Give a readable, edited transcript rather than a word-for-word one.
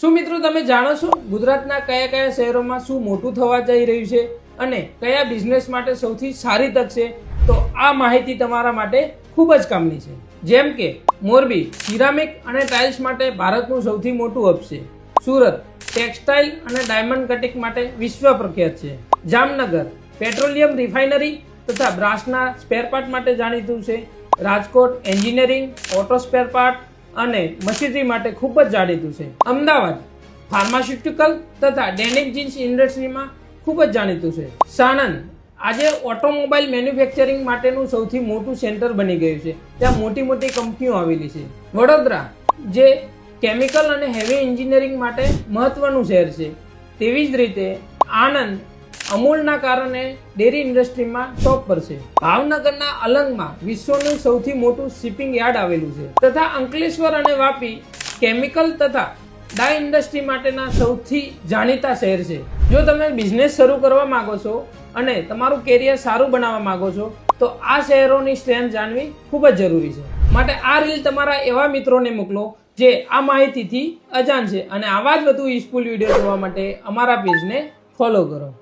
શું મિત્રો તમે જાણો છો ગુજરાતના કયા કયા શહેરોમાં શું મોટું થવા જઈ રહ્યું છે અને કયા બિઝનેસ માટે સૌથી સારી તક છે? તો આ માહિતી તમારા માટે ખૂબ જ કામની છે. જેમ કે મોરબી સિરામિક અને ટાઇલ્સ માટે ભારતનું સૌથી મોટું હબ છે. સુરત ટેક્સટાઇલ અને ડાયમંડ કટિંગ માટે વિશ્વ પ્રખ્યાત છે. જામનગર પેટ્રોલિયમ રિફાઇનરી તથા બ્રાસના સ્પેરપાર્ટ માટે જાણીતું છે. રાજકોટ એન્જિનિયરિંગ, ઓટો સ્પેરપાર્ટ અને મશીનરી માટે ખૂબ જ જાણીતું છે. અમદાવાદ ફાર્માસ્યુટિકલ તથા ડેનિમ જીન્સ ઇન્ડસ્ટ્રીમાં ખૂબ જ જાણીતું છે. સાણંદ આજે ઓટોમોબાઈલ મેન્યુફેક્ચરિંગ માટેનું સૌથી મોટું સેન્ટર બની ગયું છે. ત્યાં મોટી મોટી કંપનીઓ આવેલી છે. વડોદરા જે કેમિકલ અને હેવી એન્જિનિયરિંગ માટે મહત્વનું શહેર છે. તેવી જ રીતે આણંદ અમૂલના કારણે ડેરી ઇન્ડસ્ટ્રીમાં ટોપ પર છે. ભાવનગરના અલંગમાં વિશ્વનું સૌથી મોટું શિપિંગ યાર્ડ આવેલું છે. તથા અંકલેશ્વર અને વાપી કેમિકલ તથા ડાય ઇન્ડસ્ટ્રી માટેના સૌથી જાણીતા શહેર છે. જો તમે બિઝનેસ શરૂ કરવા માંગો છો અને તમારું કેરિયર સારું બનાવવા માંગો છો તો આ શહેરોની સ્ટ્રેન્થ જાણવી ખૂબ જ જરૂરી છે. માટે આ રીલ તમારા એવા મિત્રોને મોકલો જે આ માહિતીથી અજાણ છે અને આવા જ વધુ યુઝફુલ વિડીયો જોવા માટે અમારા પેજને ફોલો કરો.